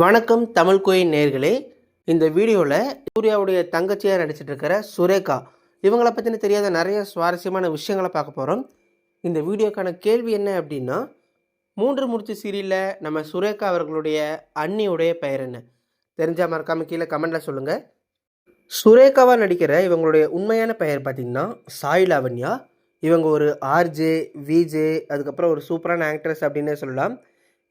வணக்கம் தமிழ் கோயின் நேர்களே. இந்த வீடியோவில் சூர்யாவுடைய தங்கச்சியாக நடிச்சிட்டு இருக்கிற சுரேகா இவங்களை பற்றின தெரியாத நிறைய சுவாரஸ்யமான விஷயங்களை பார்க்க போகிறோம். இந்த வீடியோக்கான கேள்வி என்ன அப்படின்னா, மூன்று முடிச்சு சீரியலில் நம்ம சுரேகா அவர்களுடைய அண்ணியுடைய பெயர் என்ன? தெரிஞ்சால் மறக்காமல் கீழே கமெண்டில் சொல்லுங்கள். சுரேகாவாக நடிக்கிற இவங்களுடைய உண்மையான பெயர் பார்த்திங்கன்னா சாய் லாவண்யா. இவங்க ஒரு ஆர்ஜே, விஜே, அதுக்கப்புறம் ஒரு சூப்பரான ஆக்ட்ரஸ் அப்படின்னே சொல்லலாம்.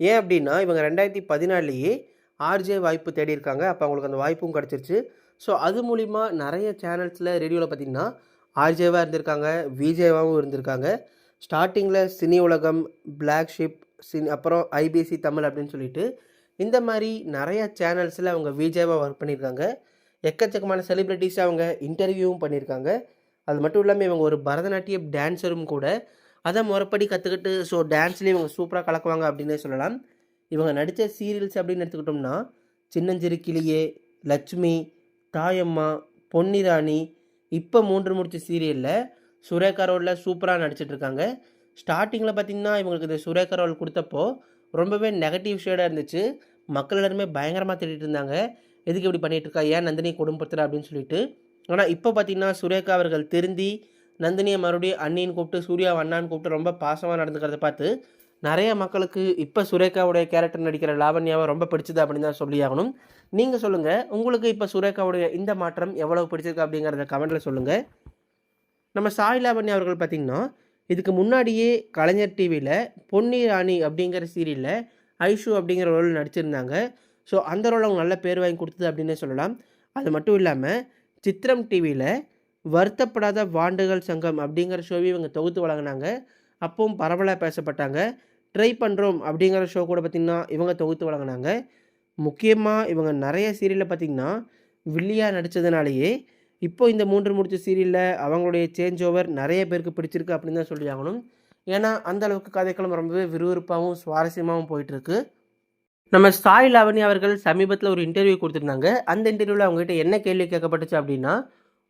ஏன் அப்படின்னா இவங்க 2014 ஆர்ஜே வாய்ப்பு தேடி இருக்காங்க. அப்போ அவங்களுக்கு அந்த வாய்ப்பும் கிடச்சிருச்சு. ஸோ அது மூலிமா நிறைய சேனல்ஸில் ரேடியோவில் பார்த்திங்கன்னா ஆர்ஜேவாக இருந்திருக்காங்க, விஜேவாகவும் இருந்திருக்காங்க. ஸ்டார்டிங்கில் சினி உலகம், பிளாக் ஷிப், அப்புறம் ஐபிசி தமிழ் அப்படின்னு சொல்லிட்டு இந்த மாதிரி நிறைய சேனல்ஸில் அவங்க விஜேவாக ஒர்க் பண்ணியிருக்காங்க. எக்கச்சக்கமான செலிப்ரிட்டிஸ் அவங்க இன்டர்வியூவும் பண்ணியிருக்காங்க. அது மட்டும் இல்லாமல் இவங்க ஒரு பரதநாட்டியம் டான்ஸரும் கூட. அதை முறைப்படி கற்றுக்கிட்டு ஸோ டான்ஸ்லேயும் இவங்க சூப்பராக கலக்குவாங்க அப்படின்னே சொல்லலாம். இவங்க நடித்த சீரியல்ஸ் அப்படின்னு எடுத்துக்கிட்டோம்னா சின்னஞ்சிறு கிளியே, லட்சுமி, தாயம்மா, பொன்னிராணி, இப்போ மூன்று முடிச்சு சீரியலில் சுரேகா ரோலில் சூப்பராக நடிச்சிட்ருக்காங்க. ஸ்டார்டிங்கில் பார்த்திங்கன்னா இவங்களுக்கு இந்த சுரேகா ரோல் கொடுத்தப்போ ரொம்பவே நெகட்டிவ் ஷேடாக இருந்துச்சு. மக்கள் எல்லாருமே பயங்கரமாக தேடிட்டு இருந்தாங்க, எதுக்கு இப்படி பண்ணிகிட்ருக்கா, ஏன் நந்தினி குடும்பத்தில் அப்படின்னு சொல்லிட்டு. ஆனால் இப்போ பார்த்திங்கன்னா சுரேகா அவர்கள் திருந்தி நந்தினியை மறுபடியும் அண்ணின்னு கூப்பிட்டு சூர்யா அண்ணான்னு கூப்பிட்டு ரொம்ப பாசமாக நடந்துக்கிறத பார்த்து நிறைய மக்களுக்கு இப்போ சுரேகாவுடைய கேரக்டர் நடிக்கிற லாவண்யாவை ரொம்ப பிடிச்சது அப்படின்னு தான் சொல்லி ஆகணும். நீங்கள் சொல்லுங்கள், உங்களுக்கு இப்போ சுரேகாவுடைய இந்த மாற்றம் எவ்வளோ பிடிச்சிருக்கு அப்படிங்கிறத கமெண்ட்டில் சொல்லுங்கள். நம்ம சாய் லாவண்யா அவர்கள் பார்த்திங்கன்னா இதுக்கு முன்னாடியே கலைஞர் டிவியில் பொன்னி ராணி அப்படிங்கிற சீரியலில் ஐஷு அப்படிங்கிற ரோல் நடிச்சிருந்தாங்க. ஸோ அந்த ரோல் அவங்க நல்ல பேர் வாங்கி கொடுத்தது அப்படின்னே சொல்லலாம். அது மட்டும் இல்லாமல் சித்திரம் டிவியில் வருத்தப்படாத வாண்டுகள் சங்கம் அப்படிங்கிற ஷோவை இவங்க தொகுத்து வழங்கினாங்க. அப்பவும் பரவலாக பேசப்பட்டாங்க. ட்ரை பண்ணுறோம் அப்படிங்கிற ஷோ கூட பார்த்திங்கன்னா இவங்க தொகுத்து வழங்கினாங்க. முக்கியமாக இவங்க நிறைய சீரியலில் பார்த்திங்கன்னா வில்லியாக நடித்ததுனாலேயே இப்போ இந்த மூன்று முடிச்ச சீரியலில் அவங்களுடைய சேஞ்ச் ஓவர் நிறைய பேருக்கு பிடிச்சிருக்கு அப்படின்னு தான் சொல்லி ஆகணும். ஏன்னா அந்த அளவுக்கு கதைக்களம் ரொம்பவே விறுவிறுப்பாகவும் சுவாரஸ்யமாகவும் போயிட்டுருக்கு. நம்ம சாய் லாவண்யா அவர்கள் சமீபத்தில் ஒரு இன்டர்வியூ கொடுத்துருந்தாங்க. அந்த இன்டர்வியூவில் அவங்ககிட்ட என்ன கேள்வி கேட்கப்பட்டுச்சு அப்படின்னா,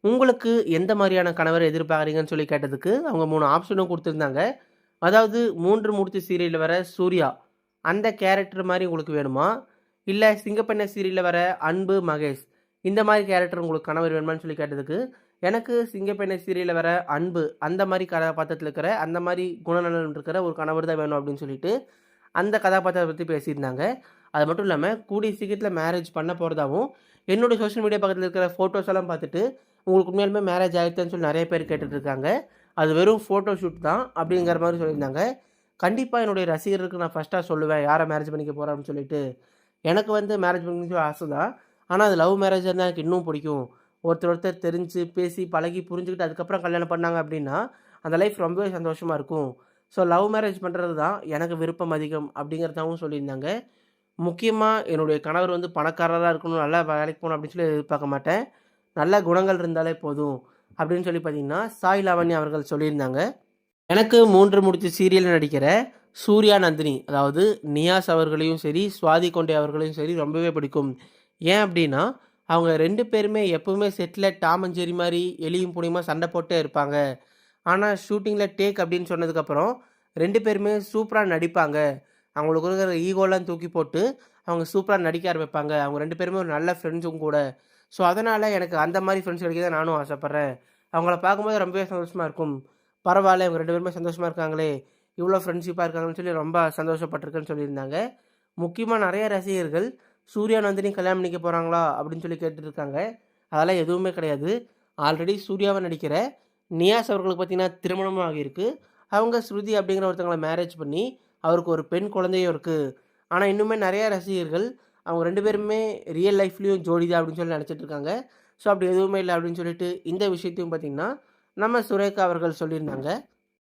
உங்களுக்கு எந்த மாதிரியான கணவரை எதிர்பார்க்குறீங்கன்னு சொல்லி கேட்டதுக்கு அவங்க 3 ஆப்ஷனும் கொடுத்துருந்தாங்க. அதாவது மூன்று முடிச்சு சீரியலில் வர சூர்யா அந்த கேரக்டர் மாதிரி உங்களுக்கு வேணுமா, இல்லை சிங்கப்பெண்ணை சீரியலில் வர அன்பு, மகேஷ் இந்த மாதிரி கேரக்டர் உங்களுக்கு கணவர் வேணுமான்னு சொல்லி கேட்டதுக்கு, எனக்கு சிங்கப்பெண்ணை சீரியலில் வர அன்பு அந்த மாதிரி கதாபாத்திரத்தில் இருக்கிற அந்த மாதிரி குணநலன் இருக்கிற ஒரு கணவர் தான் வேணும் அப்படின்னு சொல்லிட்டு அந்த கதாபாத்திரத்தை பற்றி பேசியிருந்தாங்க. அது மட்டும் இல்லாமல் கூடிய சீக்கிரத்தில் மேரேஜ் பண்ண போகிறதாவும் என்னுடைய சோஷியல் மீடியா பக்கத்தில் இருக்கிற ஃபோட்டோஸ் எல்லாம் பார்த்துட்டு உங்களுக்கு உண்மையாலுமே மேரேஜ் ஆகிடுச்சுன்னு சொல்லி நிறைய பேர் கேட்டுட்ருக்காங்க. அது வெறும் ஃபோட்டோ ஷூட் தான் அப்படிங்கிற மாதிரி சொல்லியிருந்தாங்க. கண்டிப்பாக என்னுடைய ரசிகர்களுக்கு நான் ஃபஸ்ட்டாக சொல்லுவேன் யாரை மேரேஜ் பண்ணிக்க போகிறேன் அப்படின்னு சொல்லிட்டு. எனக்கு வந்து மேரேஜ் பண்ணிக்க ஆசை தான். ஆனால் அது லவ் மேரேஜ் இருந்தால் எனக்கு இன்னும் பிடிக்கும். ஒருத்தர் தெரிஞ்சு பேசி பழகி புரிஞ்சுக்கிட்டு அதுக்கப்புறம் கல்யாணம் பண்ணாங்க அப்படின்னா அந்த லைஃப் ரொம்பவே சந்தோஷமாக இருக்கும். ஸோ லவ் மேரேஜ் பண்ணுறது தான் எனக்கு விருப்பம் அதிகம் அப்படிங்கிறதாவும் சொல்லியிருந்தாங்க. முக்கியமாக என்னுடைய கணவர் வந்து பணக்காரராக இருக்கணும், நல்லா வேலைக்கு போகணும் அப்படின்னு சொல்லி எதிர்பார்க்க மாட்டேன், நல்ல குணங்கள் இருந்தாலே போதும் அப்படின்னு சொல்லி பார்த்தீங்கன்னா சாய் லாவண்யா அவர்கள் சொல்லியிருந்தாங்க. எனக்கு மூன்று முடிச்சு சீரியலில் நடிக்கிற சூர்யா, நந்தினி அதாவது நியாஸ் அவர்களையும் சரி, சுவாதி கொண்டே அவர்களையும் சரி ரொம்பவே பிடிக்கும். ஏன் அப்படின்னா அவங்க 2 பேருமே எப்பவுமே செட்டில் டாம் அண்ட் ஜெரி மாதிரி எலியும் புனியுமா சண்டை போட்டே இருப்பாங்க. ஆனால் ஷூட்டிங்கில் டேக் அப்படின்னு சொன்னதுக்கப்புறம் 2 பேருமே சூப்பராக நடிப்பாங்க. அவங்களுக்கு இருக்கிற ஈகோலாம் தூக்கி போட்டு அவங்க சூப்பராக நடிக்க ஆரம்பிப்பாங்க. அவங்க 2 பேருமே ஒரு நல்ல ஃப்ரெண்ட்ஸும் கூட. ஸோ அதனால் எனக்கு அந்த மாதிரி ஃப்ரெண்ட்ஸ் கிடைக்க தான் நானும் ஆசைப்பட்றேன். அவங்கள பார்க்கும்போது ரொம்பவே சந்தோஷமாக இருக்கும். பரவாயில்ல இவங்க 2 பேருமே சந்தோஷமாக இருக்காங்களே, இவ்வளோ ஃப்ரெண்ட்ஷிப்பாக இருக்காங்கன்னு சொல்லி ரொம்ப சந்தோஷப்பட்டிருக்குன்னு சொல்லியிருந்தாங்க. முக்கியமாக நிறைய ரசிகர்கள் சூர்யா, நந்தினி கல்யாணம் பண்ணிக்க போகிறாங்களா அப்படின்னு சொல்லி கேட்டுருக்காங்க. அதெல்லாம் எதுவுமே கிடையாது. ஆல்ரெடி சூர்யாவை நடிக்கிற நியாஸ் அவர்களுக்கு பார்த்திங்கன்னா திருமணமும் ஆகியிருக்கு. அவங்க ஸ்ருதி அப்படிங்கிற ஒருத்தவங்களை மேரேஜ் பண்ணி அவருக்கு ஒரு பெண் குழந்தையும் இருக்குது. ஆனால் இன்னுமே நிறையா ரசிகர்கள் அவங்க 2 பேருமே ரியல் லைஃப்லேயும் ஜோடி தான் அப்படின்னு சொல்லி நினச்சிட்டு இருக்காங்க. ஸோ அப்படி எதுவுமே இல்லை அப்படின்னு சொல்லிட்டு இந்த விஷயத்தையும் பார்த்திங்கன்னா நம்ம சுரேகா அவர்கள் சொல்லியிருந்தாங்க.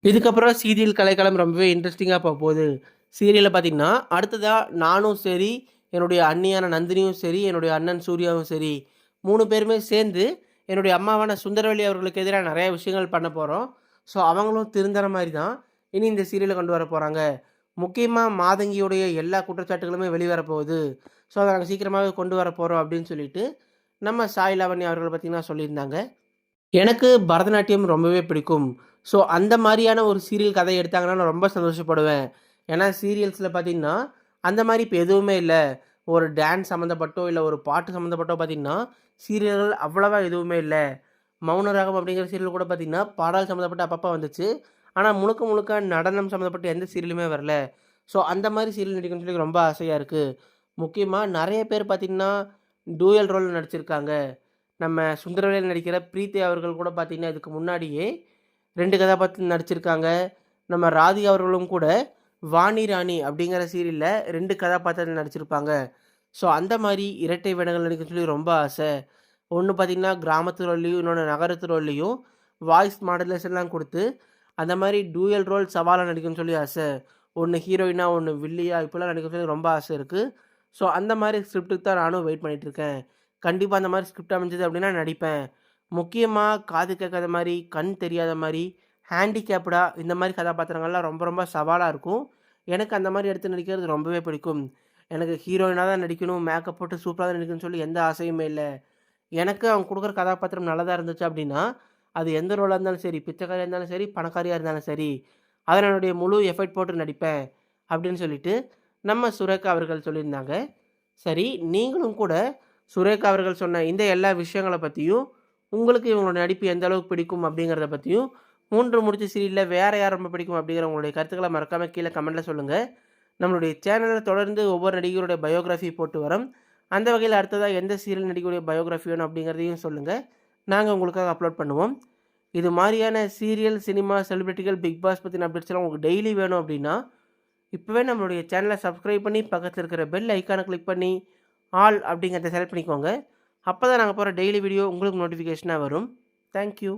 இதுக்கப்புறம் சீரியல் கலைக்களம் ரொம்பவே இன்ட்ரெஸ்டிங்காக போக போகுது. சீரியலில் பார்த்திங்கன்னா அடுத்ததாக நானும் சரி, என்னுடைய அண்ணியான நந்தினியும் சரி, என்னுடைய அண்ணன் சூர்யாவும் சரி 3 பேருமே சேர்ந்து என்னுடைய அம்மாவான சுந்தரவல்லி அவர்களுக்கு எதிராக நிறைய விஷயங்கள் பண்ண போகிறோம். ஸோ அவங்களும் திருந்துற மாதிரி தான் இனி இந்த சீரியலை கொண்டு வர போகிறாங்க. முக்கியமாக மாதங்கியுடைய எல்லா குற்றச்சாட்டுகளுமே வெளிவரப்போகுது. ஸோ அதை நாங்கள் சீக்கிரமாகவே கொண்டு வர போகிறோம் அப்படின்னு சொல்லிட்டு நம்ம சாய் லாவண்யா அவர்கள் பார்த்திங்கன்னா சொல்லியிருந்தாங்க. எனக்கு பரதநாட்டியம் ரொம்பவே பிடிக்கும். ஸோ அந்த மாதிரியான ஒரு சீரியல் கதை எடுத்தாங்கன்னா நான் ரொம்ப சந்தோஷப்படுவேன். ஏன்னா சீரியல்ஸில் பார்த்திங்கன்னா அந்த மாதிரி இப்போ எதுவுமே இல்லை. ஒரு டான்ஸ் சம்மந்தப்பட்டோ இல்லை ஒரு பாட்டு சம்மந்தப்பட்டோ பார்த்திங்கன்னா சீரியல்கள் அவ்வளவா எதுவுமே இல்லை. மௌன ராகம் அப்படிங்கிற சீரியல் கூட பார்த்திங்கன்னா பாடல் சம்மந்தப்பட்ட அப்பப்போ வந்துச்சு. ஆனால் முழுக்க முழுக்க நடனம் சம்மந்தப்பட்ட எந்த சீரியலுமே வரல. ஸோ அந்த மாதிரி சீரியல் நடிக்கணும்னு சொல்லி ரொம்ப ஆசையாக இருக்குது. முக்கியமாக நிறைய பேர் பார்த்திங்கன்னா டூயல் ரோல் நடிச்சிருக்காங்க. நம்ம சுந்தரவேல் நடிக்கிற பிரீத்தி அவர்கள் கூட பார்த்திங்கன்னா இதுக்கு முன்னாடியே 2 கதாபாத்திரம் நடிச்சிருக்காங்க. நம்ம ராதிகா அவர்களும் கூட வாணி ராணி அப்படிங்கிற சீரியலில் 2 கதாபாத்திரத்தில் நடிச்சிருப்பாங்க. ஸோ அந்த மாதிரி இரட்டை வேடங்கள் நடிக்கணும்னு சொல்லி ரொம்ப ஆசை. ஒன்று பார்த்திங்கன்னா கிராமத்து ரோல்லையும், இன்னொன்று நகரத்து ரோல்லையும் வாய்ஸ் மாடுலேஷன்லாம் கொடுத்து அந்த மாதிரி டூயல் ரோல் சவாலாக நடிக்கணும்னு சொல்லி ஆசை. ஒன்று ஹீரோயினா, ஒன்று வில்லியா இப்படிலாம் நடிக்கணும்னு சொல்லி ரொம்ப ஆசை இருக்குது. ஸோ அந்த மாதிரி ஸ்கிரிப்டுக்கு தான் நானும் வெயிட் பண்ணிகிட்ருக்கேன். கண்டிப்பாக அந்த மாதிரி ஸ்கிரிப்ட் அமைஞ்சது அப்படின்னா நடிப்பேன். முக்கியமாக காது கேட்காத மாதிரி, கண் தெரியாத மாதிரி, ஹேண்டிகேப்டா இந்த மாதிரி கதாபாத்திரங்கள்லாம் ரொம்ப ரொம்ப சவாலாக இருக்கும். எனக்கு அந்த மாதிரி எடுத்து நடிக்கிறது ரொம்பவே பிடிக்கும். எனக்கு ஹீரோயினாக தான் நடிக்கணும், மேக்கப் போட்டு சூப்பராக தான் நடிக்கணும்னு சொல்லி எந்த ஆசையுமே இல்லை. எனக்கு அவங்க கொடுக்குற கதாபாத்திரம் நல்லதாக இருந்துச்சு அப்படின்னா, அது எந்த ரோலாக இருந்தாலும் சரி, பிச்சைக்காரியாக இருந்தாலும் சரி, பணக்காரியாக இருந்தாலும் சரி, அதில் என்னுடைய முழு எஃபர்ட் போட்டு நடிப்பேன் அப்படின்னு சொல்லிட்டு நம்ம சுரேகா அவர்கள் சொல்லியிருந்தாங்க. சரி, நீங்களும் கூட சுரேகா அவர்கள் சொன்ன இந்த எல்லா விஷயங்கள பற்றியும், உங்களுக்கு இவங்களோட நடிப்பு எந்த அளவுக்கு பிடிக்கும் அப்படிங்கிறத பற்றியும், 3 முடிச்சு சீரியலில் வேறு யார் ரொம்ப பிடிக்கும் அப்படிங்கிற உங்களுடைய கருத்துக்களை மறக்காமல் கீழே கமெண்ட்டில் சொல்லுங்கள். நம்மளுடைய சேனலில் தொடர்ந்து ஒவ்வொரு நடிகருடைய பயோகிராஃபி போட்டு வரோம். அந்த வகையில் அடுத்ததாக எந்த சீரியல் நடிகருடைய பயோகிராஃபி வேணும் அப்படிங்கிறதையும் சொல்லுங்கள். நாங்கள் உங்களுக்காக அப்லோட் பண்ணுவோம். இது மாதிரியான சீரியல், சினிமா, செலிபிரிட்டிகள், பிக் பாஸ் பற்றின அப்டேட்ஸ்லாம் உங்களுக்கு டெய்லி வேணும் அப்படின்னா, இப்போவே நம்மளுடைய சேனலை சப்ஸ்கிரைப் பண்ணி பக்கத்தில் இருக்கிற பெல் ஐக்கானை கிளிக் பண்ணி ஆல் அப்படிங்கிறத செலக்ட் பண்ணிக்கோங்க. அப்போ தான் நாங்கள் போகிற டெய்லி வீடியோ உங்களுக்கு நோட்டிஃபிகேஷனாக வரும். தேங்க்யூ.